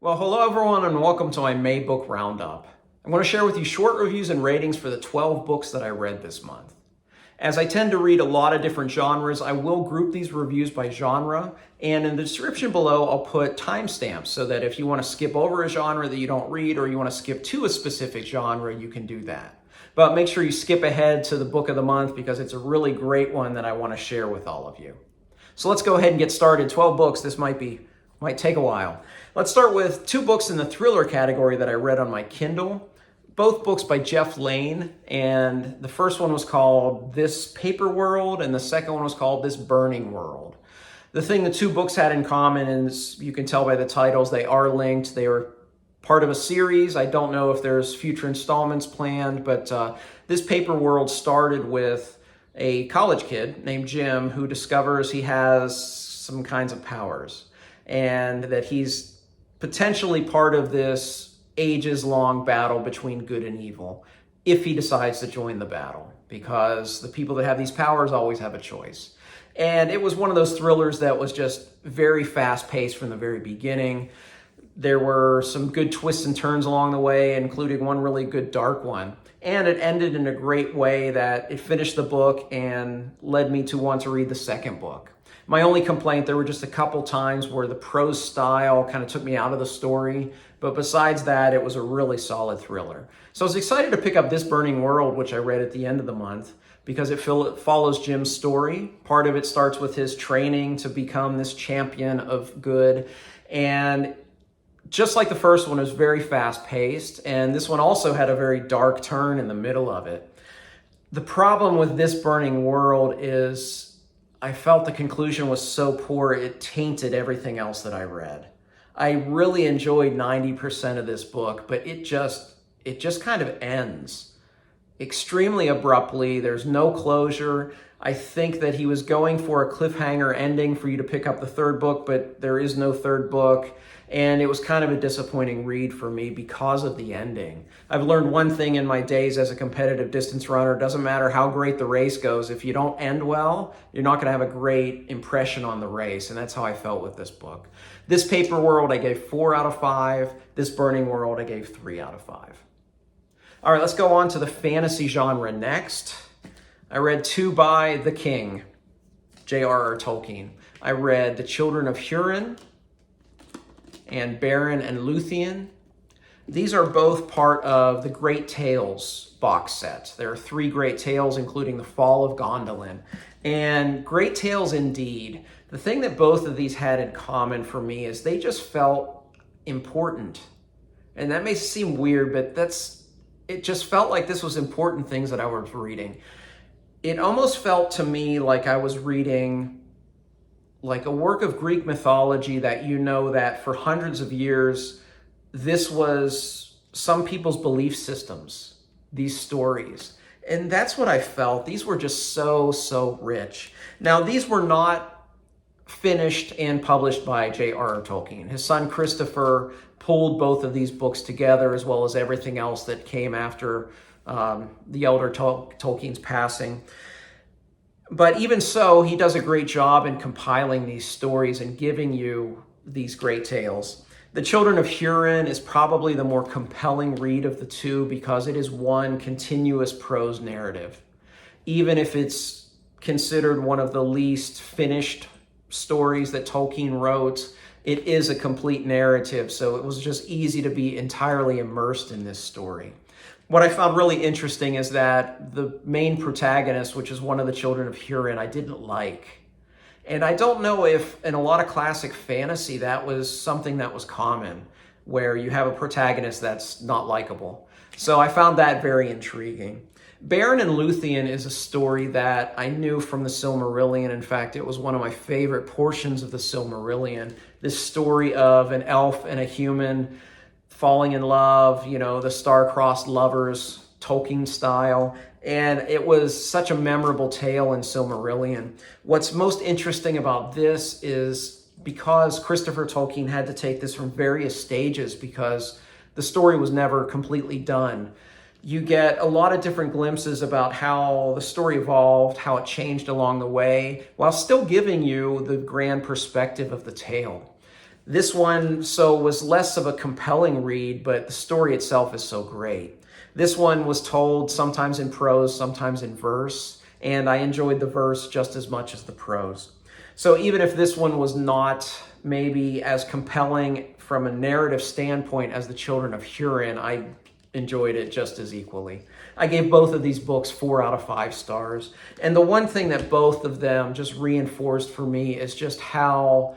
Well, hello everyone and welcome to my May book roundup. I'm going to share with you short reviews and ratings for the 12 books that I read this month. As I tend to read a lot of different genres, I will group these reviews by genre, and in the description below I'll put timestamps so that if you want to skip over a genre that you don't read or you want to skip to a specific genre, you can do that. But make sure you skip ahead to the book of the month because it's a really great one that I want to share with all of you. So let's go ahead and get started. 12 books, this might take a while. Let's start with two books in the thriller category that I read on my Kindle. Both books by Jeff Lane, and the first one was called This Paper World, and the second one was called This Burning World. The thing the two books had in common, and you can tell by the titles, they are linked. They are part of a series. I don't know if there's future installments planned, but This Paper World started with a college kid named Jim who discovers he has some kinds of powers, and that he's potentially part of this ages-long battle between good and evil if he decides to join the battle, because the people that have these powers always have a choice. And it was one of those thrillers that was just very fast-paced from the very beginning. There were some good twists and turns along the way, including one really good dark one. And it ended in a great way that it finished the book and led me to want to read the second book. My only complaint, there were just a couple times where the prose style kind of took me out of the story. But besides that, it was a really solid thriller. So I was excited to pick up This Burning World, which I read at the end of the month, because it follows Jim's story. Part of it starts with his training to become this champion of good. And just like the first one, it was very fast-paced. And this one also had a very dark turn in the middle of it. The problem with This Burning World is I felt the conclusion was so poor, it tainted everything else that I read. I really enjoyed 90% of this book, but it just kind of ends extremely abruptly. There's no closure. I think that he was going for a cliffhanger ending for you to pick up the third book, but there is no third book. And it was kind of a disappointing read for me because of the ending. I've learned one thing in my days as a competitive distance runner. It doesn't matter how great the race goes. If you don't end well, you're not going to have a great impression on the race. And that's how I felt with this book. This Paper World, I gave 4 out of 5. This Burning World, I gave 3 out of 5. All right, let's go on to the fantasy genre next. I read 2 by the King, J.R.R. Tolkien. I read The Children of Hurin and Beren and Luthien. These are both part of the Great Tales box set. There are 3 Great Tales, including The Fall of Gondolin. And Great Tales indeed. The thing that both of these had in common for me is they just felt important. And that may seem weird, but it just felt like this was important things that I was reading. It almost felt to me like I was reading like a work of Greek mythology that that for hundreds of years, this was some people's belief systems, these stories. And that's what I felt. These were just so rich. Now, these were not finished and published by J.R.R. Tolkien. His son Christopher pulled both of these books together, as well as everything else that came after the elder Tolkien's passing. But even so, he does a great job in compiling these stories and giving you these great tales. The Children of Hurin is probably the more compelling read of the two because it is one continuous prose narrative. Even if it's considered one of the least finished stories that Tolkien wrote, it is a complete narrative, so it was just easy to be entirely immersed in this story. What I found really interesting is that the main protagonist, which is one of the Children of Hurin, I didn't like. And I don't know if in a lot of classic fantasy that was something that was common, where you have a protagonist that's not likable. So I found that very intriguing. Beren and Luthien is a story that I knew from the Silmarillion. In fact, it was one of my favorite portions of the Silmarillion. This story of an elf and a human falling in love, the star-crossed lovers, Tolkien style. And it was such a memorable tale in Silmarillion. What's most interesting about this is because Christopher Tolkien had to take this from various stages because the story was never completely done. You get a lot of different glimpses about how the story evolved, how it changed along the way, while still giving you the grand perspective of the tale. This one was less of a compelling read, but the story itself is so great. This one was told sometimes in prose, sometimes in verse, and I enjoyed the verse just as much as the prose. So even if this one was not maybe as compelling from a narrative standpoint as The Children of Hurin, I enjoyed it just as equally. I gave both of these books 4 out of 5 stars. And the one thing that both of them just reinforced for me is just how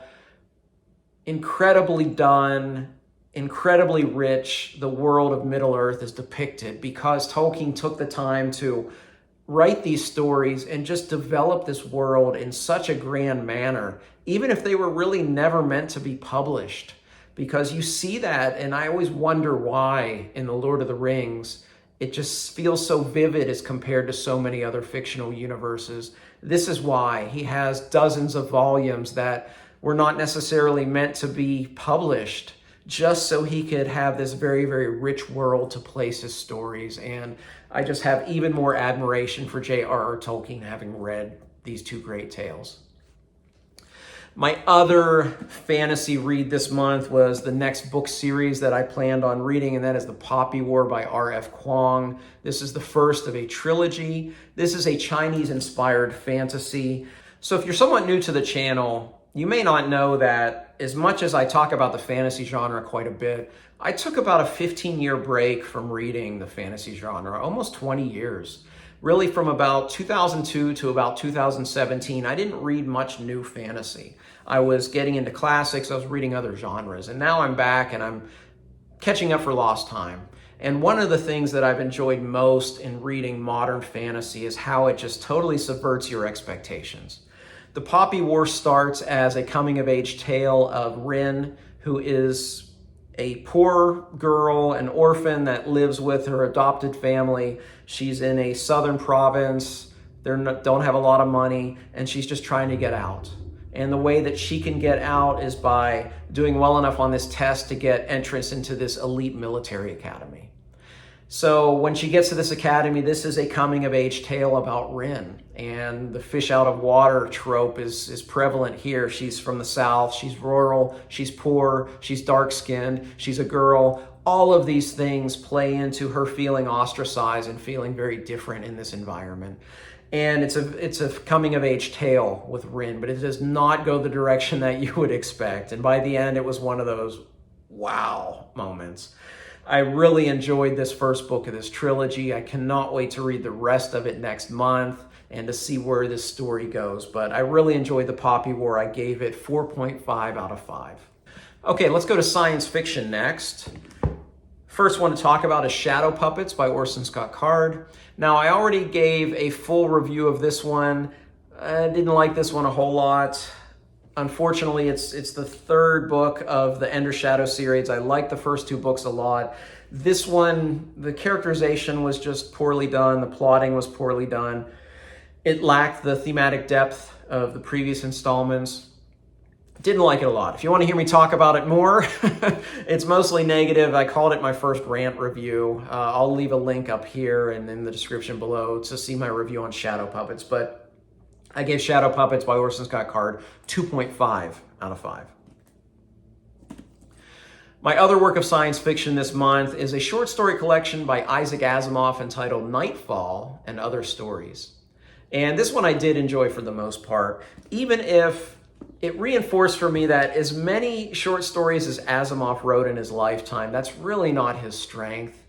incredibly done, incredibly rich the world of Middle-earth is depicted, because Tolkien took the time to write these stories and just develop this world in such a grand manner, even if they were really never meant to be published. Because you see that, and I always wonder why in The Lord of the Rings, it just feels so vivid as compared to so many other fictional universes. This is why he has dozens of volumes that were not necessarily meant to be published, just so he could have this very, very rich world to place his stories. And I just have even more admiration for J.R.R. Tolkien, having read these 2 great tales. My other fantasy read this month was the next book series that I planned on reading, and that is The Poppy War by R.F. Kuang. This is the first of a trilogy. This is a Chinese-inspired fantasy. So if you're somewhat new to the channel, you may not know that as much as I talk about the fantasy genre quite a bit, I took about a 15-year break from reading the fantasy genre, almost 20 years. Really from about 2002 to about 2017, I didn't read much new fantasy. I was getting into classics, I was reading other genres, and now I'm back and I'm catching up for lost time. And one of the things that I've enjoyed most in reading modern fantasy is how it just totally subverts your expectations. The Poppy War starts as a coming-of-age tale of Rin, who is a poor girl, an orphan that lives with her adopted family. She's in a southern province. They don't have a lot of money, and she's just trying to get out. And the way that she can get out is by doing well enough on this test to get entrance into this elite military academy. So when she gets to this academy, this is a coming-of-age tale about Rin. And the fish out of water trope is prevalent here. She's from the South, she's rural, she's poor, she's dark-skinned, she's a girl. All of these things play into her feeling ostracized and feeling very different in this environment. And it's a coming-of-age tale with Rin, but it does not go the direction that you would expect. And by the end, it was one of those wow moments. I really enjoyed this first book of this trilogy. I cannot wait to read the rest of it next month and to see where this story goes. But I really enjoyed The Poppy War. I gave it 4.5 out of 5. Okay, let's go to science fiction next. First one to talk about is Shadow Puppets by Orson Scott Card. Now, I already gave a full review of this one. I didn't like this one a whole lot. Unfortunately, it's the 3rd book of the Ender Shadow series. I like the first 2 books a lot. This one, the characterization was just poorly done. The plotting was poorly done. It lacked the thematic depth of the previous installments. Didn't like it a lot. If you want to hear me talk about it more, it's mostly negative. I called it my first rant review. I'll leave a link up here and in the description below to see my review on Shadow Puppets. But I gave Shadow Puppets by Orson Scott Card 2.5 out of 5. My other work of science fiction this month is a short story collection by Isaac Asimov entitled Nightfall and Other Stories. And this one I did enjoy for the most part, even if it reinforced for me that as many short stories as Asimov wrote in his lifetime, that's really not his strength.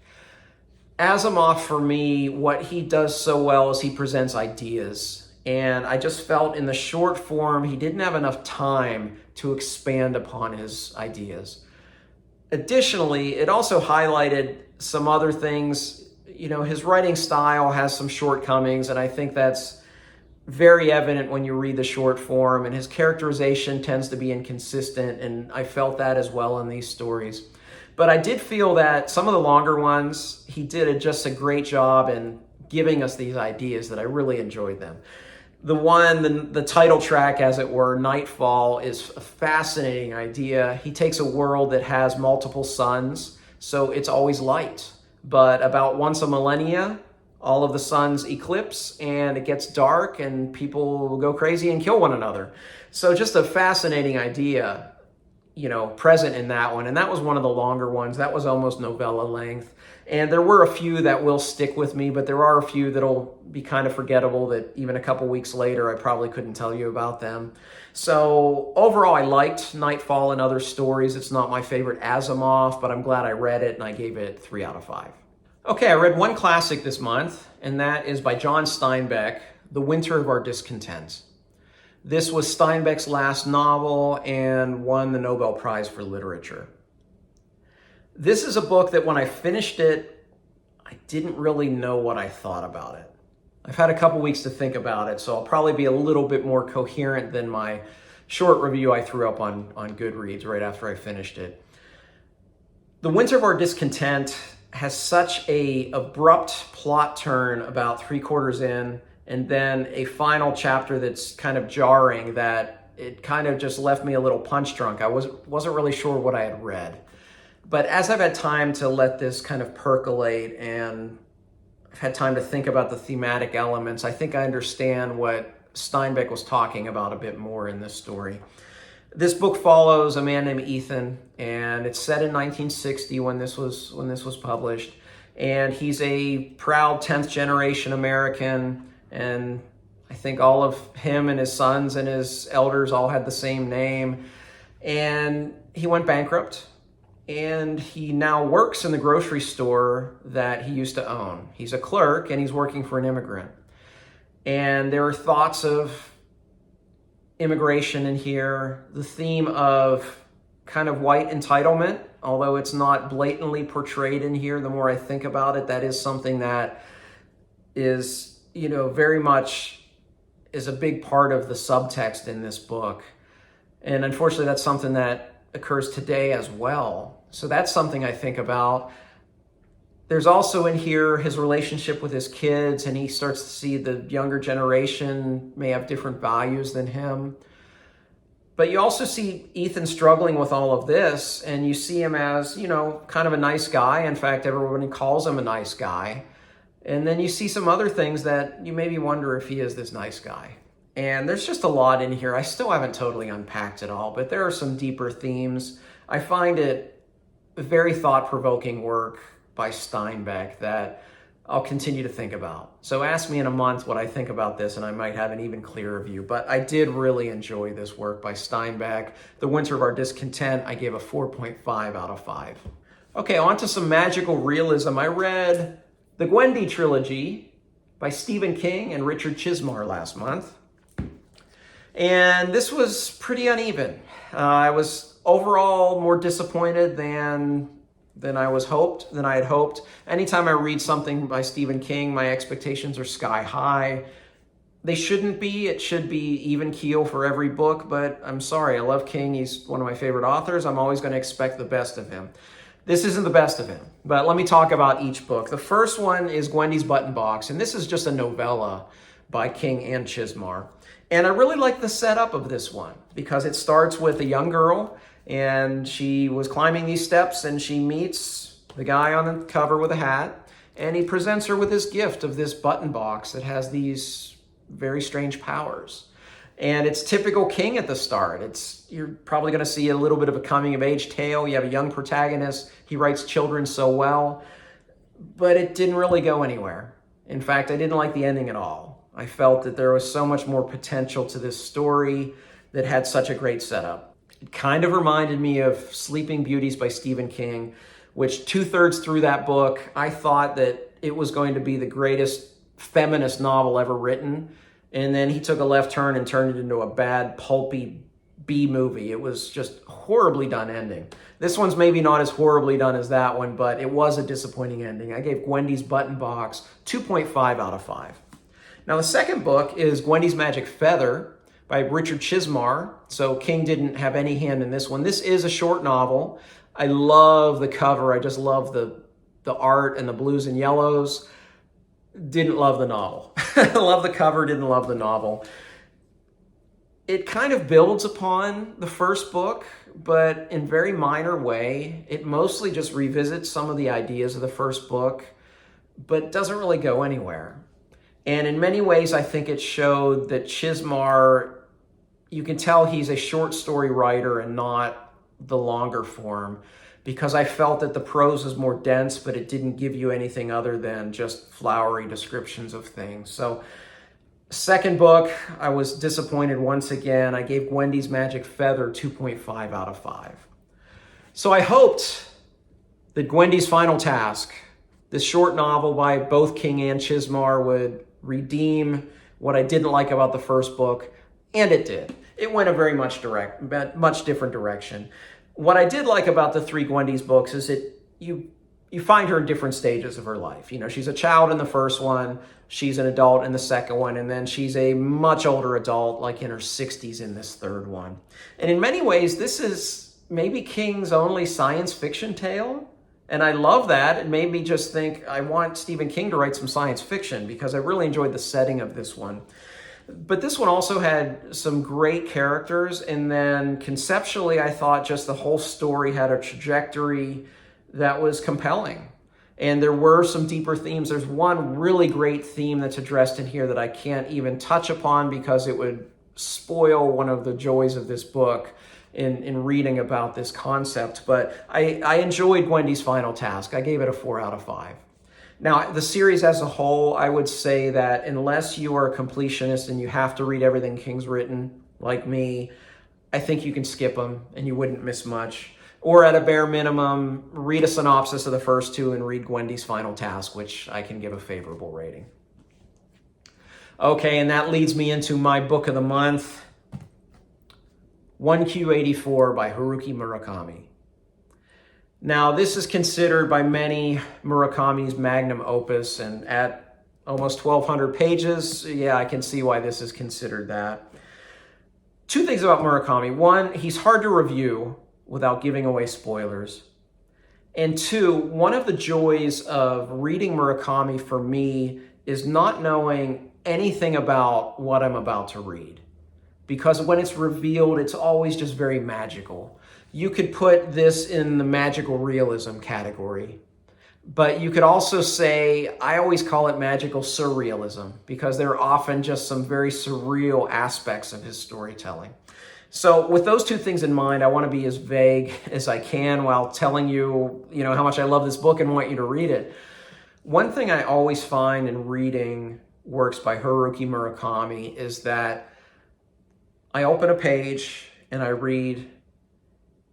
Asimov, for me, what he does so well is he presents ideas. And I just felt in the short form, he didn't have enough time to expand upon his ideas. Additionally, it also highlighted some other things. You know, his writing style has some shortcomings, and I think that's very evident when you read the short form, and his characterization tends to be inconsistent, and I felt that as well in these stories. But I did feel that some of the longer ones, he did just a great job in giving us these ideas that I really enjoyed them. The title track, as it were, Nightfall, is a fascinating idea. He takes a world that has multiple suns, so it's always light. But about once a millennia, all of the suns eclipse and it gets dark and people go crazy and kill one another. So just a fascinating idea. present in that one. And that was one of the longer ones. That was almost novella length. And there were a few that will stick with me, but there are a few that'll be kind of forgettable that even a couple weeks later, I probably couldn't tell you about them. So overall, I liked Nightfall and Other Stories. It's not my favorite Asimov, but I'm glad I read it, and I gave it 3 out of 5. Okay, I read one classic this month, and that is by John Steinbeck, The Winter of Our Discontent. This was Steinbeck's last novel and won the Nobel Prize for Literature. This is a book that when I finished it, I didn't really know what I thought about it. I've had a couple weeks to think about it, so I'll probably be a little bit more coherent than my short review I threw up on Goodreads right after I finished it. The Winter of Our Discontent has such an abrupt plot turn about 3/4 in, and then a final chapter that's kind of jarring that it kind of just left me a little punch drunk. I wasn't really sure what I had read. But as I've had time to let this kind of percolate and I've had time to think about the thematic elements, I think I understand what Steinbeck was talking about a bit more in this story. This book follows a man named Ethan, and it's set in 1960 when this was published. And he's a proud 10th generation American, and I think all of him and his sons and his elders all had the same name. And he went bankrupt, and he now works in the grocery store that he used to own. He's a clerk, and he's working for an immigrant. And there are thoughts of immigration in here, the theme of kind of white entitlement, although it's not blatantly portrayed in here. The more I think about it, that is something that is, very much is a big part of the subtext in this book. And unfortunately, that's something that occurs today as well. So that's something I think about. There's also in here his relationship with his kids, and he starts to see the younger generation may have different values than him. But you also see Ethan struggling with all of this, and you see him as, kind of a nice guy. In fact, everyone calls him a nice guy. And then you see some other things that you maybe wonder if he is this nice guy. And there's just a lot in here. I still haven't totally unpacked it all, but there are some deeper themes. I find it very thought-provoking work by Steinbeck that I'll continue to think about. So ask me in a month what I think about this, and I might have an even clearer view. But I did really enjoy this work by Steinbeck. The Winter of Our Discontent, I gave a 4.5 out of 5. Okay, on to some magical realism. I read the Gwendy trilogy by Stephen King and Richard Chizmar last month. And this was pretty uneven. I was overall more disappointed than I had hoped. Anytime I read something by Stephen King, my expectations are sky high. They shouldn't be. It should be even keel for every book, but I'm sorry. I love King. He's one of my favorite authors. I'm always going to expect the best of him. This isn't the best of him, but let me talk about each book. The first one is Gwendy's Button Box, and this is just a novella by King and Chizmar. And I really like the setup of this one because it starts with a young girl, and she was climbing these steps, and she meets the guy on the cover with a hat, and he presents her with this gift of this button box that has these very strange powers. And it's typical King at the start. You're probably going to see a little bit of a coming-of-age tale. You have a young protagonist. He writes children so well, but it didn't really go anywhere. In fact, I didn't like the ending at all. I felt that there was so much more potential to this story that had such a great setup. It kind of reminded me of Sleeping Beauties by Stephen King, which 2/3 through that book, I thought that it was going to be the greatest feminist novel ever written. And then he took a left turn and turned it into a bad, pulpy B movie. It was just horribly done ending. This one's maybe not as horribly done as that one, but it was a disappointing ending. I gave Gwendy's Button Box 2.5 out of 5. Now, the second book is Gwendy's Magic Feather by Richard Chizmar. So King didn't have any hand in this one. This is a short novel. I love the cover. I just love the art and the blues and yellows. Didn't love the novel. Love the cover, didn't love the novel. It kind of builds upon the first book, but in very minor way. It mostly just revisits some of the ideas of the first book, but doesn't really go anywhere. And in many ways, I think it showed that Chizmar, you can tell he's a short story writer and not the longer form because I felt that the prose was more dense, but it didn't give you anything other than just flowery descriptions of things. So second book, I was disappointed once again. I gave Gwendy's Magic Feather 2.5 out of 5. So I hoped that Gwendy's Final Task, this short novel by both King and Chismar, would redeem what I didn't like about the first book, and it did. It went a very much different direction. What I did like about the three Gwendy's books is that you find her in different stages of her life. You know, she's a child in the first one, she's an adult in the second one, and then she's a much older adult, like in her 60s in this third one. And in many ways, this is maybe King's only science fiction tale. And I love that. It made me just think, I want Stephen King to write some science fiction because I really enjoyed the setting of this one. But this one also had some great characters. And then conceptually, I thought just the whole story had a trajectory that was compelling. And there were some deeper themes. There's one really great theme that's addressed in here that I can't even touch upon because it would spoil one of the joys of this book in reading about this concept. But I enjoyed Gwendy's Final Task. I gave it a 4 out of 5. Now, the series as a whole, I would say that unless you are a completionist and you have to read everything King's written, like me, I think you can skip them and you wouldn't miss much. Or at a bare minimum, read a synopsis of the first two and read Gwendy's Final Task, which I can give a favorable rating. Okay, and that leads me into my book of the month, 1Q84 by Haruki Murakami. Now, this is considered by many Murakami's magnum opus, and at almost 1,200 pages, yeah, I can see why this is considered that. Two things about Murakami. One, he's hard to review without giving away spoilers. And two, one of the joys of reading Murakami for me is not knowing anything about what I'm about to read. Because when it's revealed, it's always just very magical. You could put this in the magical realism category. But you could also say, I always call it magical surrealism, because there are often just some very surreal aspects of his storytelling. So with those two things in mind, I want to be as vague as I can while telling you, how much I love this book and want you to read it. One thing I always find in reading works by Haruki Murakami is that I open a page and I read,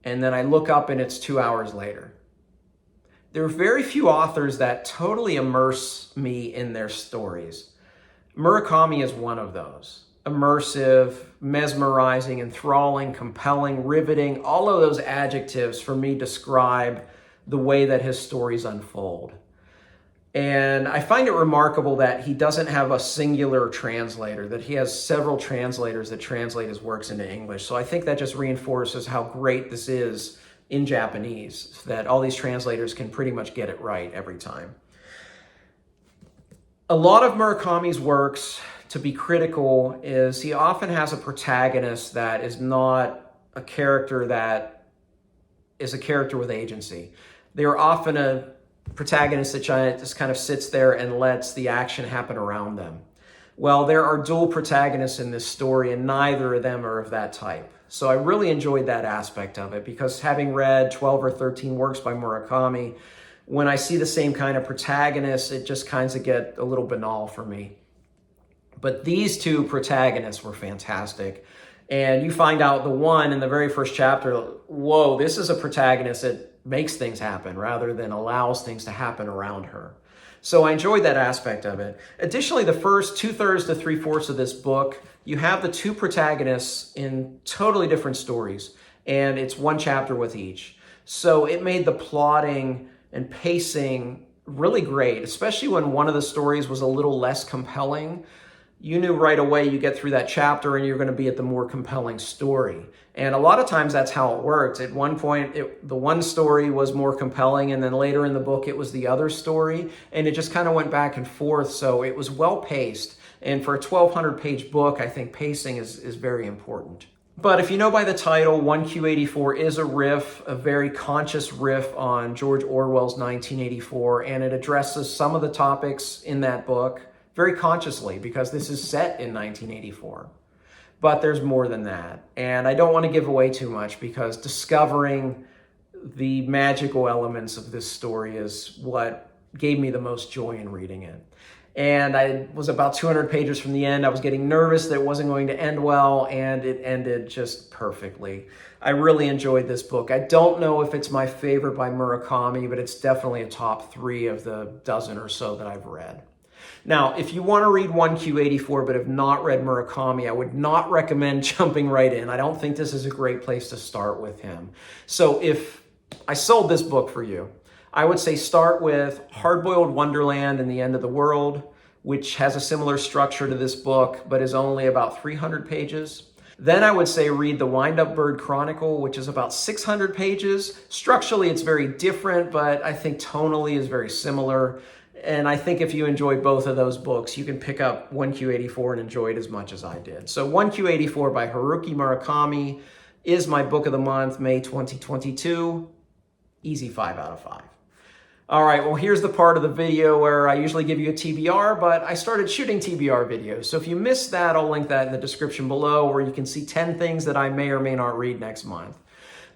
and then I look up and it's 2 hours later. There are very few authors that totally immerse me in their stories. Murakami is one of those. Immersive, mesmerizing, enthralling, compelling, riveting, all of those adjectives for me describe the way that his stories unfold. And I find it remarkable that he doesn't have a singular translator, that he has several translators that translate his works into English. So I think that just reinforces how great this is in Japanese, that all these translators can pretty much get it right every time. A lot of Murakami's works, to be critical, is he often has a protagonist that is not a character that is a character with agency. They are often a protagonist that just kind of sits there and lets the action happen around them. Well, there are dual protagonists in this story, and neither of them are of that type. So I really enjoyed that aspect of it, because having read 12 or 13 works by Murakami, when I see the same kind of protagonist, it just kind of get a little banal for me. But these two protagonists were fantastic. And you find out the one in the very first chapter, whoa, this is a protagonist that makes things happen rather than allows things to happen around her. So I enjoyed that aspect of it. Additionally, the first 2/3 to 3/4 of this book, you have the two protagonists in totally different stories, and it's one chapter with each. So it made the plotting and pacing really great, especially when one of the stories was a little less compelling. You knew right away you get through that chapter and you're going to be at the more compelling story. And a lot of times that's how it worked. At one point, the one story was more compelling, and then later in the book, it was the other story. And it just kind of went back and forth. So it was well paced. And for a 1,200-page book, I think pacing is very important. But if you know by the title, 1Q84 is a riff, a very conscious riff on George Orwell's 1984. And it addresses some of the topics in that book very consciously, because this is set in 1984. but there's more than that. And I don't want to give away too much because discovering the magical elements of this story is what gave me the most joy in reading it. And I was about 200 pages from the end. I was getting nervous that it wasn't going to end well, and it ended just perfectly. I really enjoyed this book. I don't know if it's my favorite by Murakami, but it's definitely a top 3 of the dozen or so that I've read. Now, if you want to read 1Q84 but have not read Murakami, I would not recommend jumping right in. I don't think this is a great place to start with him. So if I sold this book for you, I would say start with Hard-Boiled Wonderland and the End of the World, which has a similar structure to this book, but is only about 300 pages. Then I would say read The Wind-Up Bird Chronicle, which is about 600 pages. Structurally, it's very different, but I think tonally is very similar. And I think if you enjoy both of those books, you can pick up 1Q84 and enjoy it as much as I did. So 1Q84 by Haruki Murakami is my book of the month, May 2022. Easy 5 out of 5. All right, well, here's the part of the video where I usually give you a TBR, but I started shooting TBR videos. So if you missed that, I'll link that in the description below where you can see 10 things that I may or may not read next month.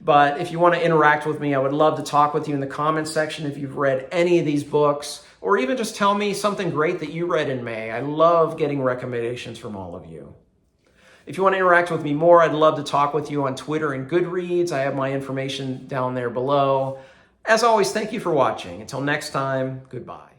But if you want to interact with me, I would love to talk with you in the comments section if you've read any of these books, or even just tell me something great that you read in May. I love getting recommendations from all of you. If you want to interact with me more, I'd love to talk with you on Twitter and Goodreads. I have my information down there below. As always, thank you for watching. Until next time, goodbye.